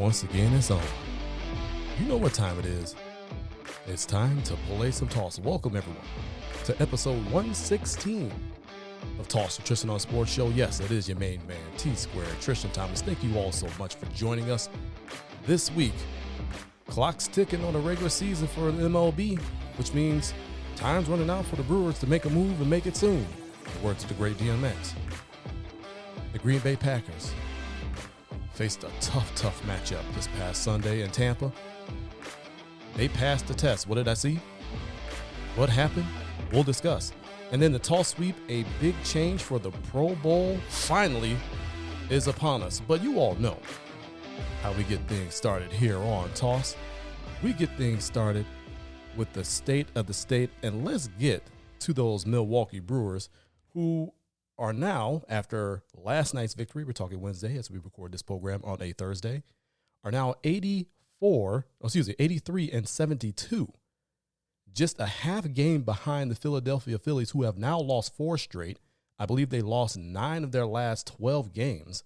Once again, it's on. You know what time it is. It's time to play some toss. Welcome, everyone, to episode 116 of Toss with Tristain on Sports Show. Yes, it is your main man, T-Square, Tristain Thomas. Thank you all so much for joining us this week. Clock's ticking on the regular season for the MLB, which means time's running out for the Brewers to make a move and make it soon. In the words of the great DMX. The Green Bay Packers faced a tough matchup this past Sunday in Tampa. They passed the test. What did I see? What happened? We'll discuss. And then the toss sweep, a big change for the Pro Bowl, finally is upon us. But you all know how we get things started here on Toss. We get things started with the state of the state, and let's get to those Milwaukee Brewers who are now, after last night's victory, we're talking Wednesday as we record this program on a Thursday, are now 83 and 72. Just a half game behind the Philadelphia Phillies, who have now lost 4 straight. I believe they lost 9 of their last 12 games.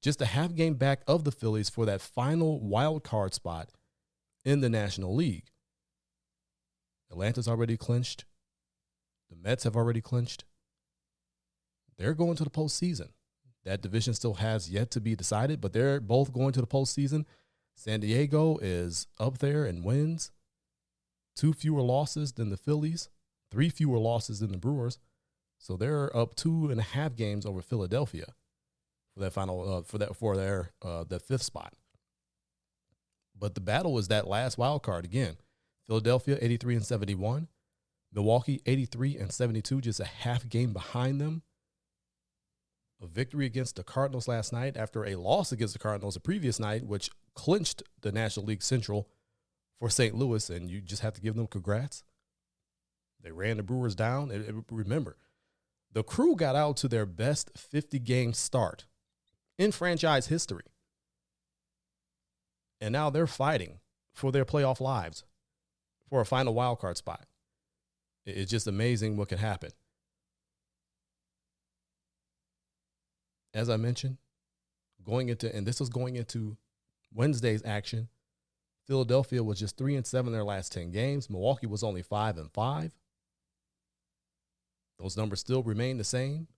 Just a half game back of the Phillies for that final wild card spot in the National League. Atlanta's already clinched. The Mets have already clinched. They're going to the postseason. That division still has yet to be decided, but they're both going to the postseason. San Diego is up there and wins. 2 fewer losses than the Phillies, 3 fewer losses than the Brewers. So they're up 2.5 games over Philadelphia for that final for their the 5th spot. But the battle is that last wild card again. Philadelphia 83 and 71, Milwaukee 83 and 72, just a half game behind them. A victory against the Cardinals last night after a loss against the Cardinals the previous night, which clinched the National League Central for St. Louis, and you just have to give them congrats. They ran the Brewers down. Remember, the Crew got out to their best 50-game start in franchise history. And now they're fighting for their playoff lives for a final wild card spot. It's just amazing what can happen. As I mentioned, this was going into Wednesday's action. Philadelphia was just 3-7 their last 10 games. Milwaukee was only 5-5. Those numbers still remain the same.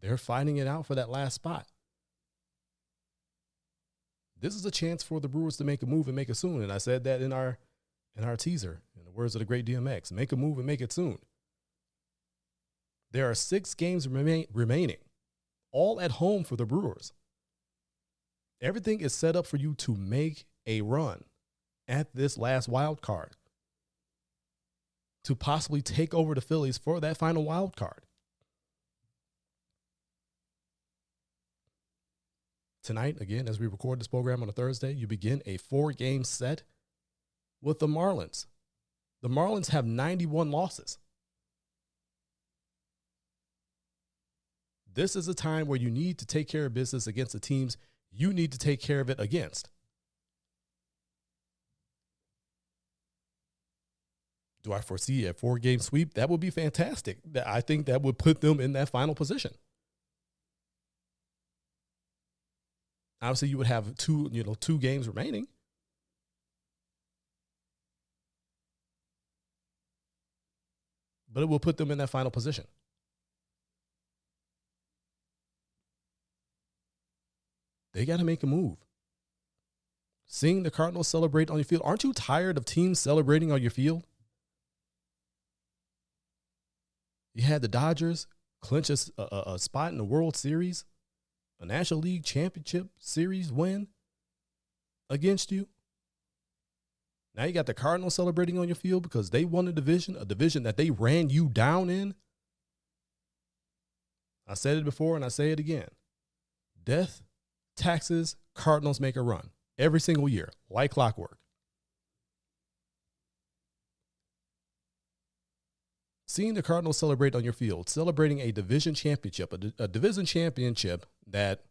They're fighting it out for that last spot. This is a chance for the Brewers to make a move and make it soon. And I said that in our teaser, in the words of the great DMX, make a move and make it soon. There are 6 games remaining, all at home for the Brewers. Everything is set up for you to make a run at this last wild card to possibly take over the Phillies for that final wild card. Tonight, again, as we record this program on a Thursday, you begin a 4-game set with the Marlins. The Marlins have 91 losses. This is a time where you need to take care of business against the teams you need to take care of it against. Do I foresee a 4-game sweep? That would be fantastic. I think that would put them in that final position. Obviously, you would have 2 games remaining. But it will put them in that final position. They got to make a move. Seeing the Cardinals celebrate on your field. Aren't you tired of teams celebrating on your field? You had the Dodgers clinch a spot in the World Series, a National League Championship Series win against you. Now you got the Cardinals celebrating on your field because they won a division that they ran you down in. I said it before and I say it again. Death, taxes, Cardinals make a run every single year, like clockwork. Seeing the Cardinals celebrate on your field, celebrating a division championship, a division championship that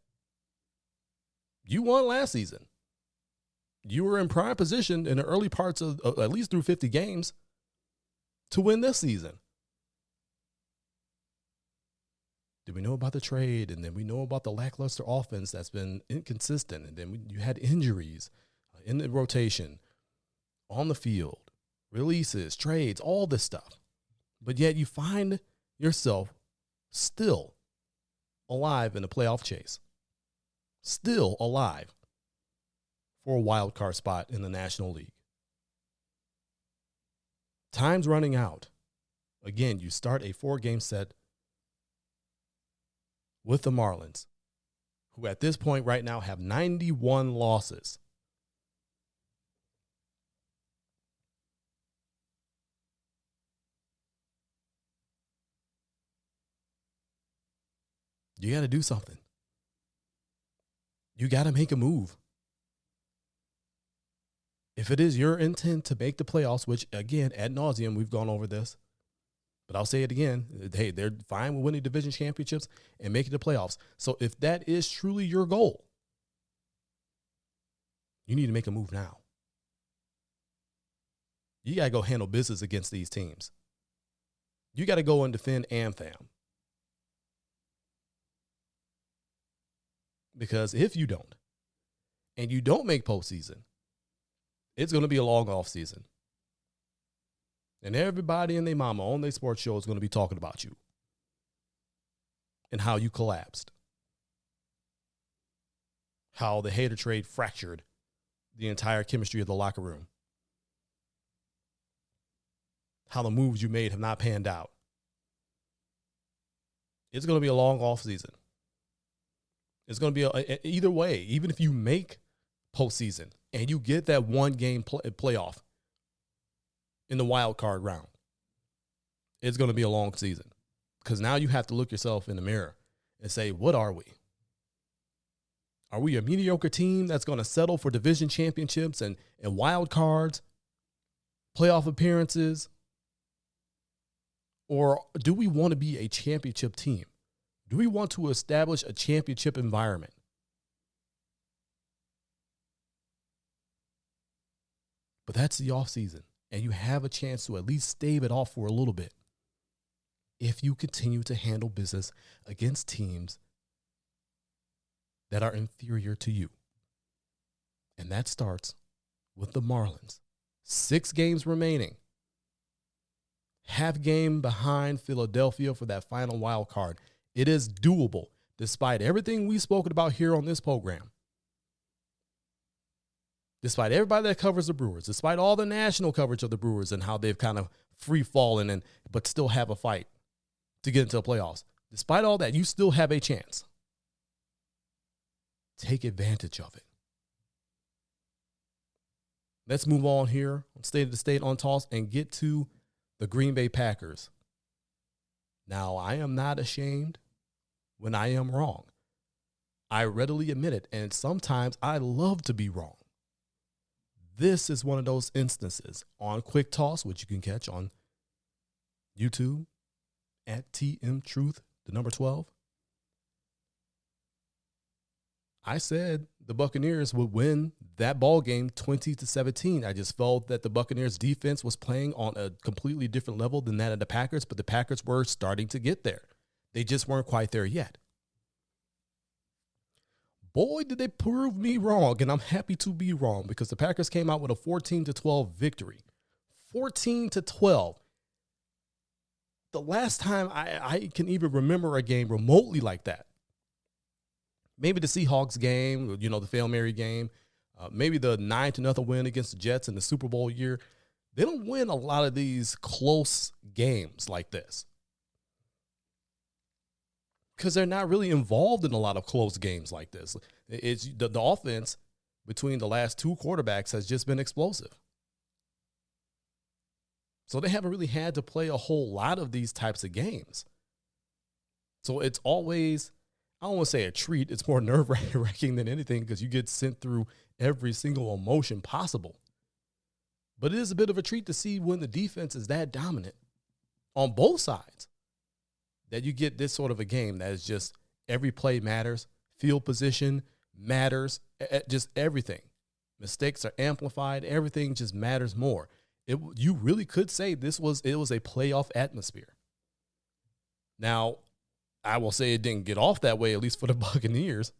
you won last season. You were in prime position in the early parts of at least through 50 games to win this season. Did we know about the trade? And then we know about the lackluster offense that's been inconsistent. And then you had injuries in the rotation, on the field, releases, trades, all this stuff. But yet you find yourself still alive in a playoff chase, still alive for a wild card spot in the National League. Time's running out. Again, you start a 4-game set with the Marlins, who at this point right now have 91 losses. You got to do something. You got to make a move. If it is your intent to make the playoffs, which, again, ad nauseum, we've gone over this, but I'll say it again. Hey, they're fine with winning division championships and making the playoffs. So if that is truly your goal, you need to make a move now. You got to go handle business against these teams. You got to go and defend AmFam. Because if you don't, and you don't make postseason, it's going to be a long off season. And everybody and their mama on their sports show is going to be talking about you and how you collapsed, how the hater trade fractured the entire chemistry of the locker room, how the moves you made have not panned out. It's going to be a long off season. It's going to be either way, even if you make postseason and you get that 1-game playoff in the wild card round, it's going to be a long season, because now you have to look yourself in the mirror and say, what are we? Are we a mediocre team that's going to settle for division championships and wild cards, playoff appearances? Or do we want to be a championship team? Do we want to establish a championship environment? But that's the offseason, and you have a chance to at least stave it off for a little bit if you continue to handle business against teams that are inferior to you. And that starts with the Marlins. 6 games remaining. Half game behind Philadelphia for that final wild card. It is doable, despite everything we've spoken about here on this program. Despite everybody that covers the Brewers, despite all the national coverage of the Brewers and how they've kind of free-fallen but still have a fight to get into the playoffs. Despite all that, you still have a chance. Take advantage of it. Let's move on here on State of the State on Toss and get to the Green Bay Packers. Now, I am not ashamed when I am wrong. I readily admit it, and sometimes I love to be wrong. This is one of those instances on Quick Toss, which you can catch on YouTube at TM Truth, the number 12. I said the Buccaneers would win that ball game 20-17. I just felt that the Buccaneers defense was playing on a completely different level than that of the Packers, but the Packers were starting to get there. They just weren't quite there yet. Boy, did they prove me wrong, and I'm happy to be wrong, because the Packers came out with a 14-12 victory. 14-12. The last time I can even remember a game remotely like that. Maybe the Seahawks game, the Hail Mary game, maybe the 9-0 win against the Jets in the Super Bowl year. They don't win a lot of these close games like this, because they're not really involved in a lot of close games like this. It's the offense between the last 2 quarterbacks has just been explosive. So they haven't really had to play a whole lot of these types of games. So it's always, I don't want to say a treat. It's more nerve-wracking than anything, because you get sent through every single emotion possible. But it is a bit of a treat to see when the defense is that dominant on both sides, that you get this sort of a game that is just every play matters, field position matters, just everything. Mistakes are amplified. Everything just matters more. You really could say it was a playoff atmosphere. Now, I will say it didn't get off that way, at least for the Buccaneers,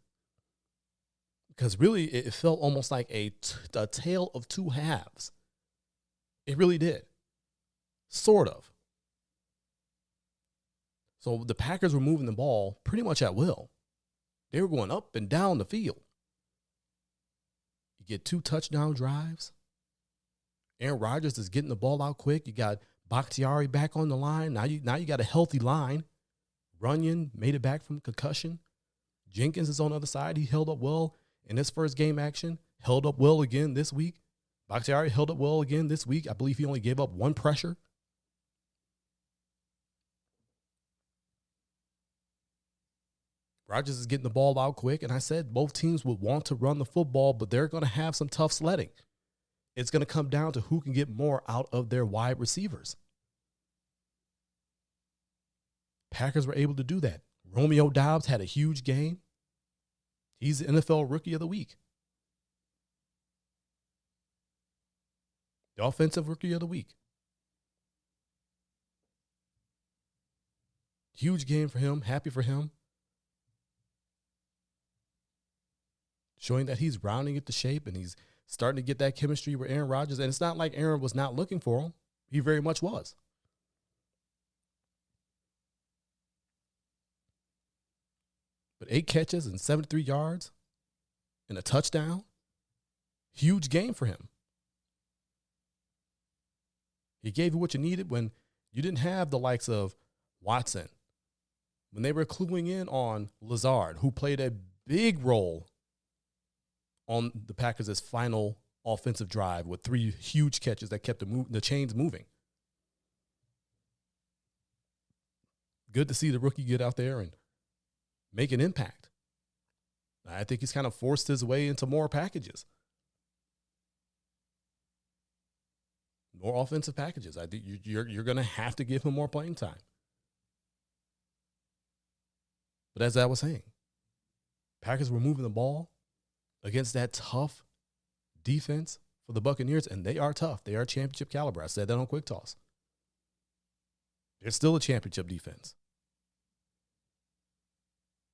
because really it felt almost like a tale of two halves. It really did. Sort of. So the Packers were moving the ball pretty much at will. They were going up and down the field. You get 2 touchdown drives. Aaron Rodgers is getting the ball out quick. You got Bakhtiari back on the line. Now you got a healthy line. Runyon made it back from concussion. Jenkins is on the other side. He held up well in his first game action. Held up well again this week. Bakhtiari held up well again this week. I believe he only gave up 1 pressure. Rodgers is getting the ball out quick, and I said both teams would want to run the football, but they're going to have some tough sledding. It's going to come down to who can get more out of their wide receivers. Packers were able to do that. Romeo Doubs had a huge game. He's the NFL Rookie of the Week. The Offensive Rookie of the Week. Huge game for him. Happy for him. Showing that he's rounding it to shape and he's starting to get that chemistry with Aaron Rodgers. And it's not like Aaron was not looking for him. He very much was. But 8 catches and 73 yards and a touchdown. Huge game for him. He gave you what you needed when you didn't have the likes of Watson. When they were cluing in on Lazard, who played a big role on the Packers' final offensive drive with 3 huge catches that kept the chains moving. Good to see the rookie get out there and make an impact. I think he's kind of forced his way into more packages. More offensive packages. I think you're going to have to give him more playing time. But as I was saying, Packers were moving the ball against that tough defense for the Buccaneers, and they are tough. They are championship caliber. I said that on Quick Toss. They're still a championship defense.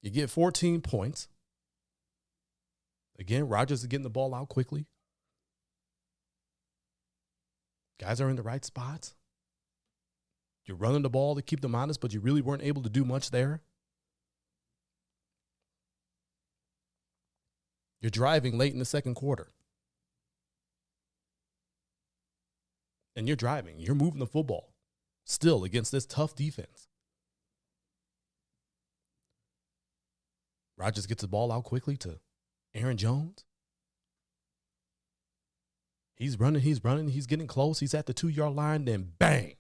You get 14 points. Again, Rodgers is getting the ball out quickly. Guys are in the right spots. You're running the ball to keep them honest, but you really weren't able to do much there. You're driving late in the second quarter. And you're driving. You're moving the football still against this tough defense. Rodgers gets the ball out quickly to Aaron Jones. He's running, he's getting close. He's at the 2-yard line, then bang.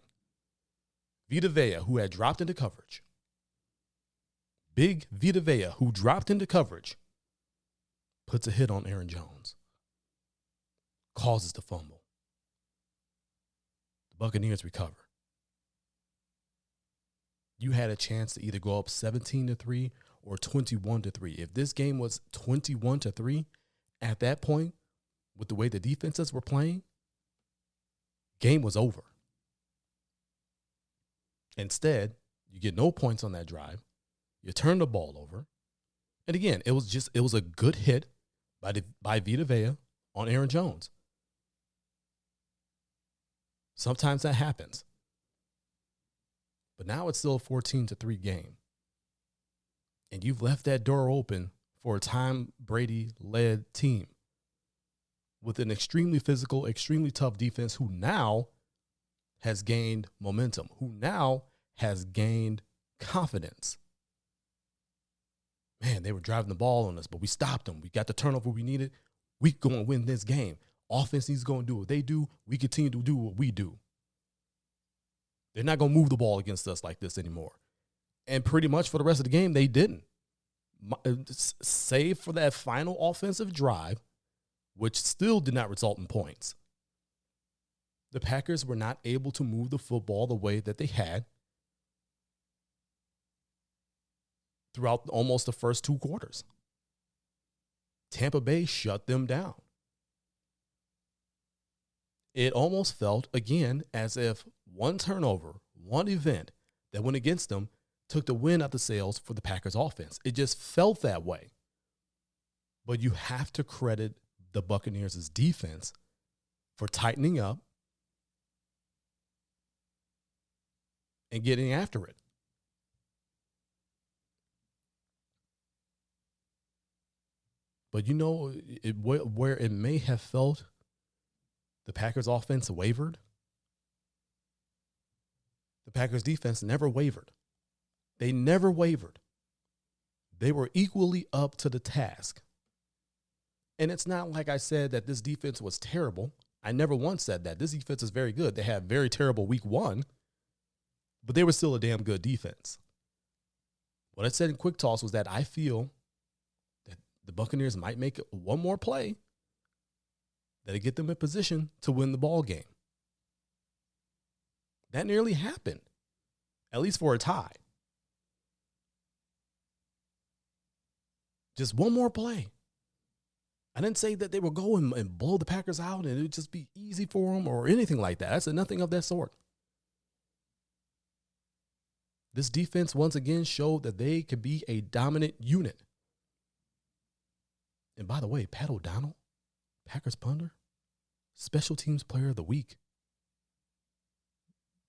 Vita Vea, who had dropped into coverage. Big Vita Vea, who dropped into coverage, puts a hit on Aaron Jones. Causes the fumble. The Buccaneers recover. You had a chance to either go up 17-3 or 21-3. If this game was 21-3, at that point, with the way the defenses were playing, game was over. Instead, you get no points on that drive. You turn the ball over. And again, it was a good hit by Vita Vea on Aaron Jones. Sometimes that happens. But now it's still a 14-3 game. And you've left that door open for a Tom Brady-led team with an extremely physical, extremely tough defense who now has gained momentum, who now has gained confidence. Man, they were driving the ball on us, but we stopped them. We got the turnover we needed. We going to win this game. Offense needs to go and do what they do. We continue to do what we do. They're not going to move the ball against us like this anymore. And pretty much for the rest of the game, they didn't. Save for that final offensive drive, which still did not result in points. The Packers were not able to move the football the way that they had throughout almost the first 2 quarters. Tampa Bay shut them down. It almost felt, again, as if one turnover, one event that went against them took the wind out the sails for the Packers offense. It just felt that way. But you have to credit the Buccaneers' defense for tightening up and getting after it. But you know, where it may have felt the Packers offense wavered, the Packers defense never wavered. They never wavered. They were equally up to the task. And it's not like I said that this defense was terrible. I never once said that. This defense is very good. They had very terrible week one, but they were still a damn good defense. What I said in Quick Toss was that I feel that the Buccaneers might make one more play that'll get them in position to win the ball game. That nearly happened, at least for a tie. Just one more play. I didn't say that they would go and blow the Packers out and it would just be easy for them or anything like that. I said nothing of that sort. This defense once again showed that they could be a dominant unit. And by the way, Pat O'Donnell, Packers punter, special teams player of the week.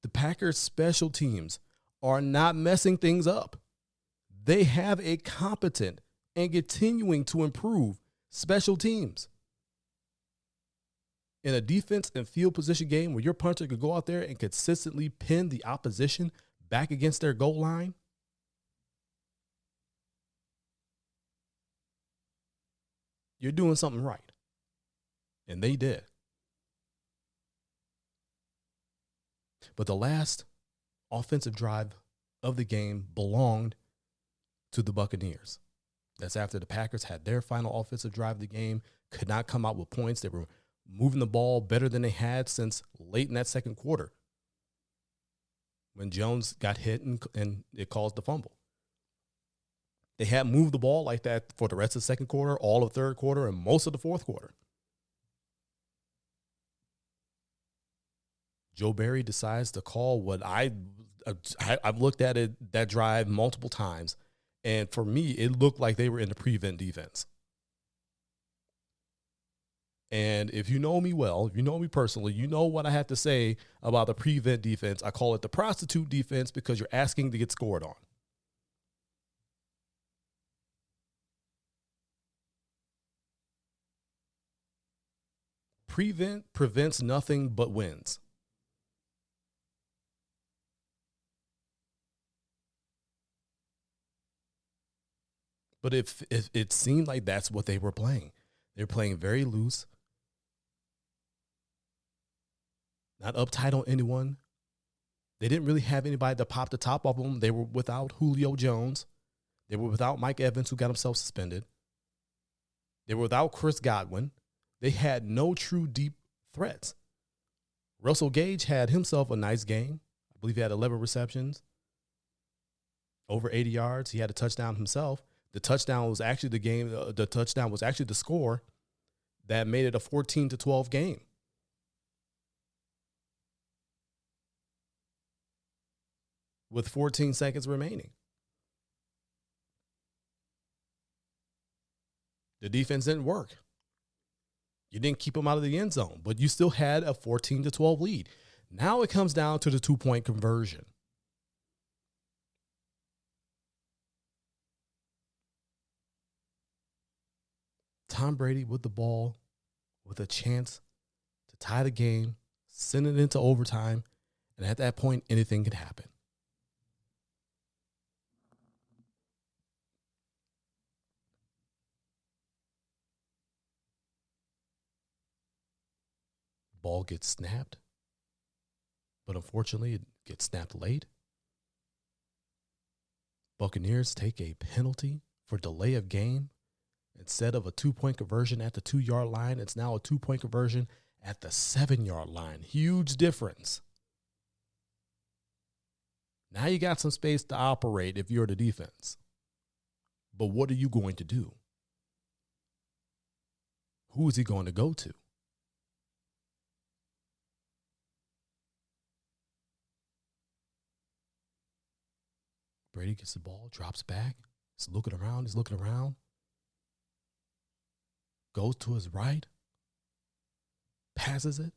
The Packers special teams are not messing things up. They have a competent and continuing to improve special teams. In a defense and field position game where your punter could go out there and consistently pin the opposition back against their goal line, you're doing something right. And they did. But the last offensive drive of the game belonged to the Buccaneers. That's after the Packers had their final offensive drive of the game, could not come out with points. They were moving the ball better than they had since late in that second quarter when Jones got hit and it caused the fumble. They had moved the ball like that for the rest of the second quarter, all of the third quarter, and most of the fourth quarter. Joe Barry decides to call what I've looked at it, that drive multiple times. And for me, it looked like they were in the prevent defense. And if you know me well, if you know me personally, you know what I have to say about the prevent defense. I call it the prostitute defense because you're asking to get scored on. Prevent prevents nothing but wins. But if it seemed like that's what they were playing. They're playing very loose, not uptight on anyone. They didn't really have anybody to pop the top off them. They were without Julio Jones. They were without Mike Evans, who got himself suspended. They were without Chris Godwin. They had no true deep threats. Russell Gage had himself a nice game. I believe he had 11 receptions, over 80 yards. He had a touchdown himself. The touchdown was actually the score that made it a 14-12 game. With 14 seconds remaining. The defense didn't work. You didn't keep them out of the end zone, but you still had a 14-12 lead. Now it comes down to the 2-point conversion. Tom Brady with the ball, with a chance to tie the game, send it into overtime, and at that point, anything could happen. Ball gets snapped, but unfortunately, it gets snapped late. Buccaneers take a penalty for delay of game. Instead of a 2-point conversion at the 2-yard line, it's now a 2-point conversion at the 7-yard line. Huge difference. Now you got some space to operate if you're the defense. But what are you going to do? Who is he going to go to? Brady gets the ball, drops back. He's looking around. Goes to his right. Passes it.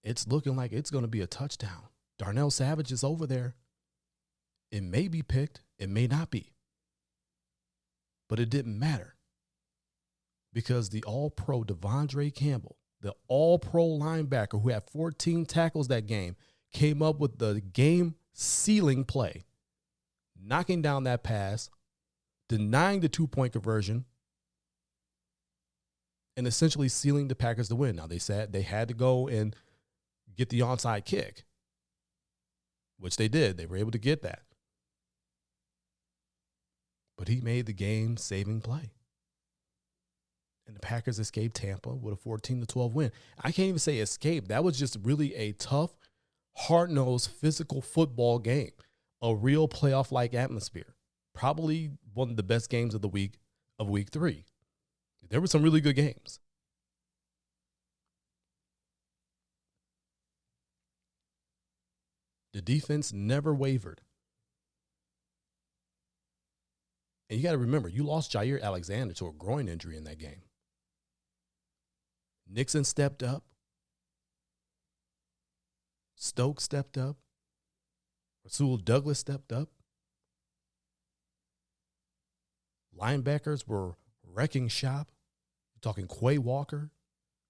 It's looking like it's going to be a touchdown. Darnell Savage is over there. It may be picked. It may not be. But it didn't matter. Because the all-pro Devondre Campbell, the all-pro linebacker who had 14 tackles that game, came up with the game-sealing play, knocking down that pass, denying the two-point conversion, and essentially sealing the Packers to win. Now, they said they had to go and get the onside kick, which they did. They were able to get that. But he made the game-saving play. And the Packers escaped Tampa with a 14-12 win. I can't even say escape. That was just really a tough, hard-nosed, physical football game. A real playoff-like atmosphere. Probably one of the best games of the week of week 3. There were some really good games. The defense never wavered. And you got to remember, you lost Jair Alexander to a groin injury in that game. Nixon stepped up. Stokes stepped up. Rasul Douglas stepped up. Linebackers were wrecking shop. You're talking Quay Walker.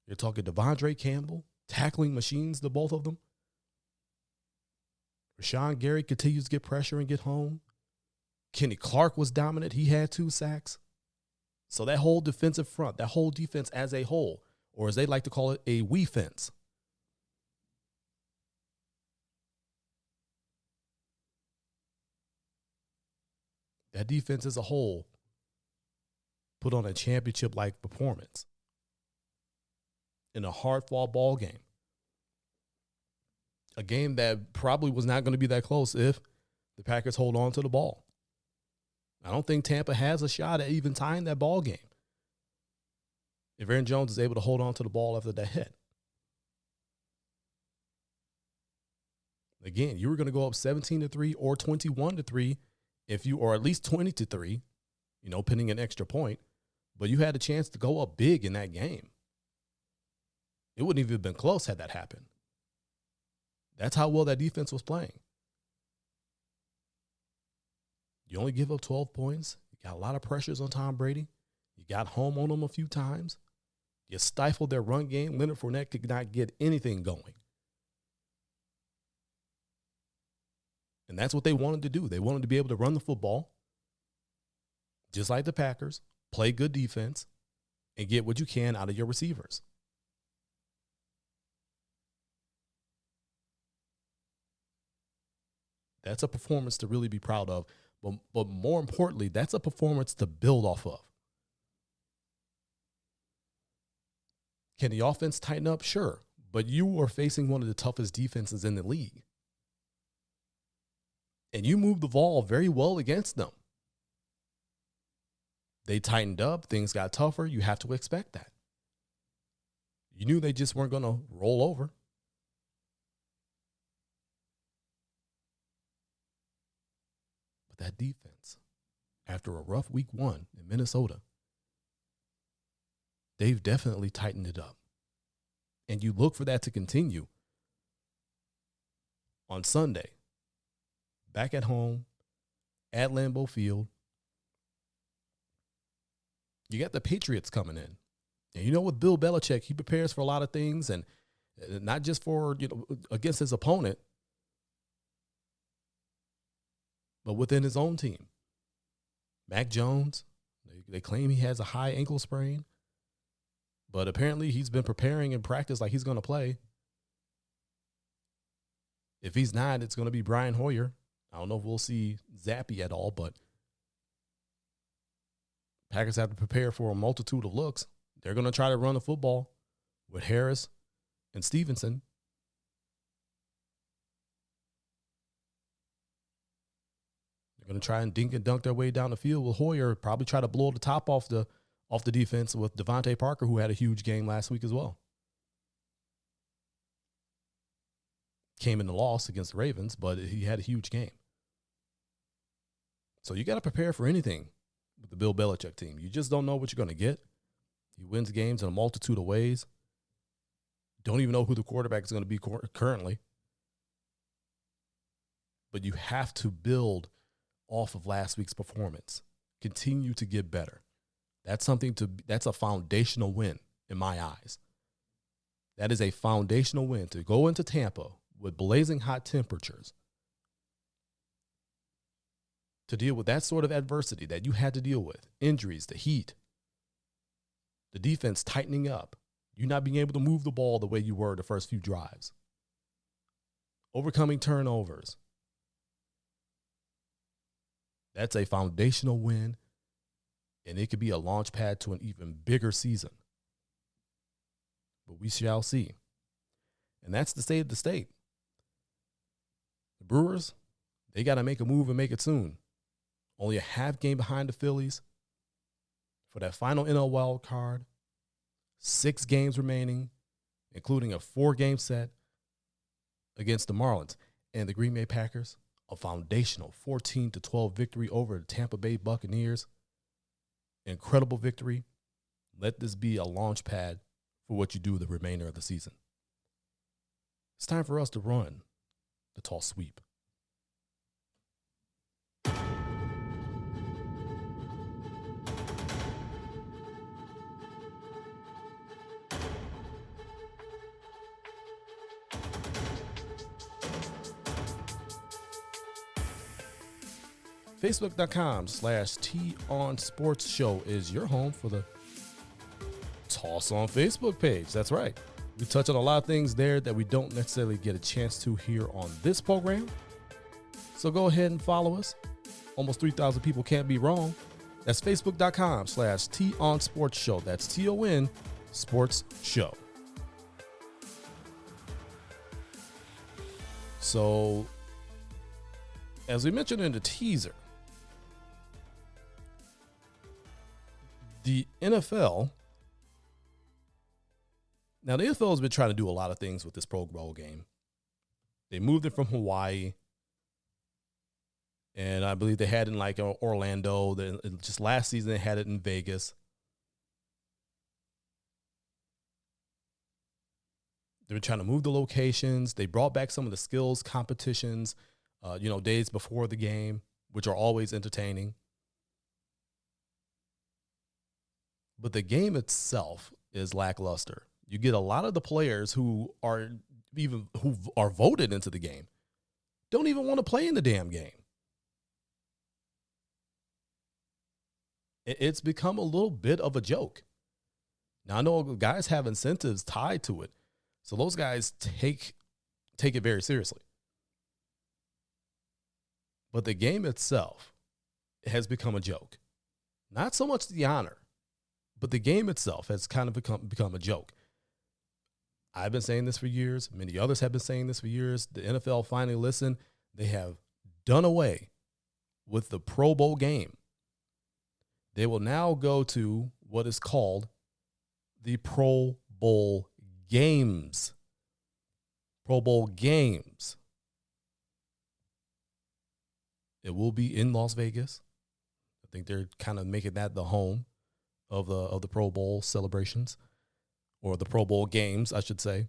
You're talking Devondre Campbell. Tackling machines, the both of them. Rashawn Gary continues to get pressure and get home. Kenny Clark was dominant. He had 2 sacks. So that whole defensive front, that whole defense as a whole, or as they like to call it, a we-fence. That defense as a whole put on a championship-like performance in a hard-fought ball game. A game that probably was not going to be that close if the Packers hold on to the ball. I don't think Tampa has a shot at even tying that ball game if Aaron Jones is able to hold on to the ball after that hit. Again, you were going to go up 17-3 or 21-3 if you, or at least 20-3, pinning an extra point, but you had a chance to go up big in that game. It wouldn't even have been close had that happened. That's how well that defense was playing. You only give up 12 points. You got a lot of pressures on Tom Brady. You got home on him a few times. You stifled their run game. Leonard Fournette could not get anything going. And that's what they wanted to do. They wanted to be able to run the football, just like the Packers, play good defense, and get what you can out of your receivers. That's a performance to really be proud of. But more importantly, that's a performance to build off of. Can the offense tighten up? Sure. But you are facing one of the toughest defenses in the league. And you moved the ball very well against them. They tightened up. Things got tougher. You have to expect that. You knew they just weren't going to roll over. That defense, after a rough week 1 in Minnesota, they've definitely tightened it up. And you look for that to continue on Sunday, back at home, at Lambeau Field. You got the Patriots coming in. And with Bill Belichick, he prepares for a lot of things, and not just for, against his opponent, but within his own team. Mac Jones, they claim he has a high ankle sprain, but apparently he's been preparing in practice like he's going to play. If he's not, it's going to be Brian Hoyer. I don't know if we'll see Zappy at all, but Packers have to prepare for a multitude of looks. They're going to try to run the football with Harris and Stevenson. Going to try and dink and dunk their way down the field with Hoyer. Probably try to blow the top off the defense with Devontae Parker, who had a huge game last week as well. came in the loss against the Ravens, but he had a huge game. So you got to prepare for anything with the Bill Belichick team. You just don't know what you're going to get. He wins games in a multitude of ways. Don't even know who the quarterback is going to be currently. But you have to build off of last week's performance. Continue to get better. That's a foundational win in my eyes. That is a foundational win to go into Tampa with blazing hot temperatures, to deal with that sort of adversity that you had to deal with, injuries, the heat, the defense tightening up, you not being able to move the ball the way you were the first few drives, overcoming turnovers. That's a foundational win, and it could be a launch pad to an even bigger season. But we shall see. And that's the state of the state. The Brewers, they got to make a move and make it soon. Only a half game behind the Phillies for that final NL wild card. 6 games remaining, including a 4-game set against the Marlins. And the Green Bay Packers, a foundational 14-12 victory over the Tampa Bay Buccaneers. Incredible victory. Let this be a launch pad for what you do the remainder of the season. It's time for us to run the tall sweep. Facebook.com/TOnSportsShow is your home for the Toss on Facebook page. That's right. We touch on a lot of things there that we don't necessarily get a chance to here on this program. So go ahead and follow us. Almost 3,000 people can't be wrong. That's Facebook.com/TOnSportsShow. That's TON Sports Show. So, as we mentioned in the teaser, the NFL. Now, the NFL has been trying to do a lot of things with this Pro Bowl game. They moved it from Hawaii, and I believe they had it in like Orlando. Just last season, they had it in Vegas. They were trying to move the locations. They brought back some of the skills competitions, days before the game, which are always entertaining. But the game itself is lackluster. You get a lot of the players who are voted into the game don't even want to play in the damn game. It's become a little bit of a joke. Now, I know guys have incentives tied to it, so those guys take it very seriously. But the game itself has become a joke. Not so much the honor, but the game itself has kind of become a joke. I've been saying this for years. Many others have been saying this for years. The NFL finally listened. They have done away with the Pro Bowl game. They will now go to what is called the Pro Bowl games. Pro Bowl games. It will be in Las Vegas. I think they're kind of making that the home of the Pro Bowl celebrations, or the Pro Bowl games, I should say.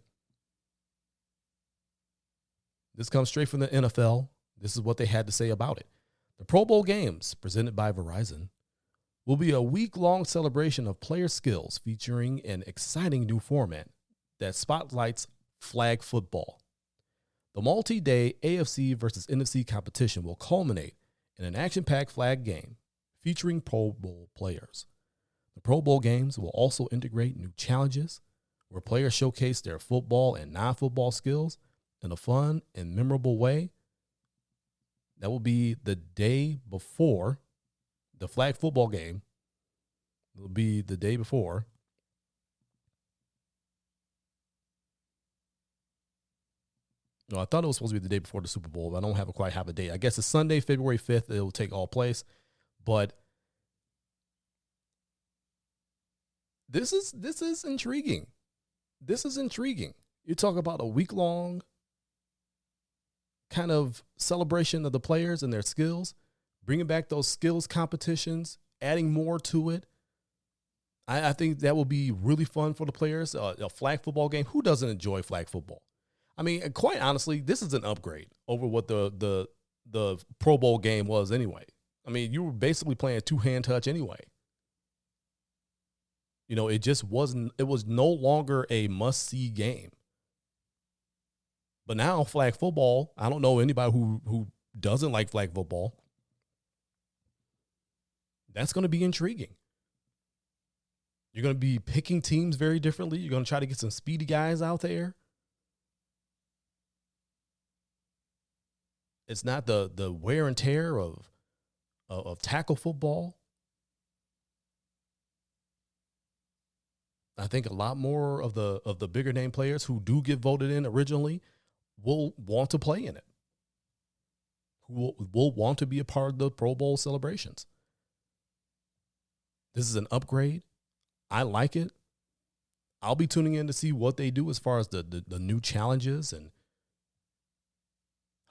This comes straight from the NFL. This is what they had to say about it. The Pro Bowl games, presented by Verizon, will be a week-long celebration of player skills featuring an exciting new format that spotlights flag football. The multi-day AFC versus NFC competition will culminate in an action-packed flag game featuring Pro Bowl players. The Pro Bowl games will also integrate new challenges where players showcase their football and non-football skills in a fun and memorable way. That will be the day before the flag football game. It will be the day before. No, I thought it was supposed to be the day before the Super Bowl, but I don't quite have a date. I guess it's Sunday, February 5th. It will take all place. But This is intriguing. This is intriguing. You talk about a week-long kind of celebration of the players and their skills, bringing back those skills competitions, adding more to it. I think that will be really fun for the players. A flag football game. Who doesn't enjoy flag football? I mean, quite honestly, this is an upgrade over what the Pro Bowl game was anyway. I mean, you were basically playing two-hand touch anyway. You know, it just wasn't, it was no longer a must-see game. But now flag football, I don't know anybody who doesn't like flag football. That's going to be intriguing. You're going to be picking teams very differently. You're going to try to get some speedy guys out there. It's not the wear and tear of tackle football. I think a lot more of the bigger name players who do get voted in originally will want to play in it. Who will want to be a part of the Pro Bowl celebrations. This is an upgrade. I like it. I'll be tuning in to see what they do as far as the new challenges and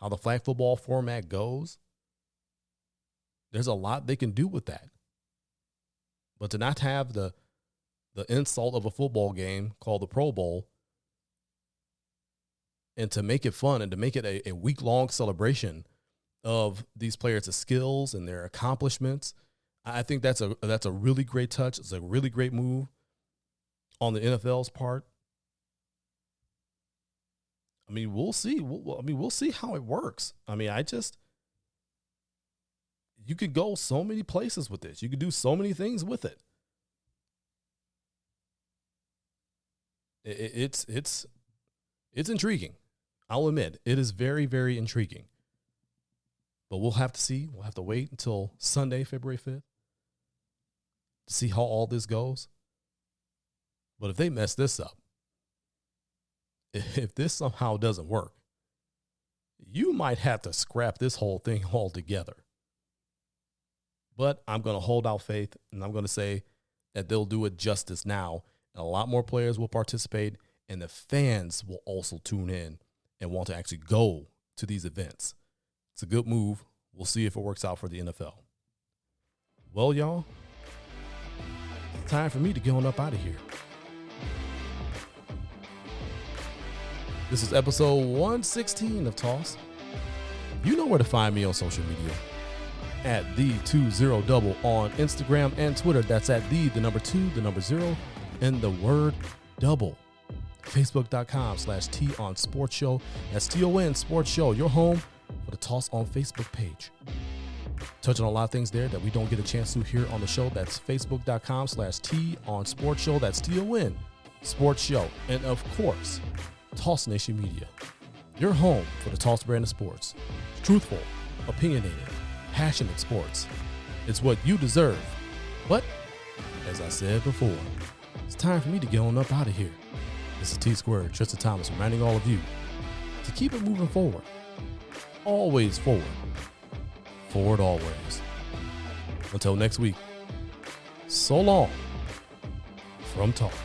how the flag football format goes. There's a lot they can do with that. But to not have the insult of a football game called the Pro Bowl, and to make it fun and to make it a week-long celebration of these players' skills and their accomplishments, I think that's a really great touch. It's a really great move on the NFL's part. I mean, we'll see. We'll see how it works. I mean, you could go so many places with this. You could do so many things with it. It's intriguing. I'll admit, it is very, very intriguing. But we'll have to see. We'll have to wait until Sunday, February 5th, to see how all this goes. But if they mess this up, if this somehow doesn't work, you might have to scrap this whole thing altogether. But I'm going to hold out faith, and I'm going to say that they'll do it justice now. And a lot more players will participate, and the fans will also tune in and want to actually go to these events. It's a good move. We'll see if it works out for the NFL. Well, y'all, it's time for me to get on up out of here. This is episode 116 of Toss. You know where to find me on social media. At the20double on Instagram and Twitter. That's at the number 2, the number 0, and the word double. Facebook.com/T on Sports Show. That's TON Sports Show. Your home for the Toss on Facebook page. Touching on a lot of things there that we don't get a chance to here on the show. That's Facebook.com/T on Sports Show. That's TON Sports Show. And of course, Toss Nation Media. Your home for the Toss brand of sports. Truthful, opinionated, passionate sports. It's what you deserve. But, as I said before, it's time for me to get on up out of here. This is T-Squared, Tristan Thomas, reminding all of you to keep it moving forward. Always forward. Forward always. Until next week, so long from Toss.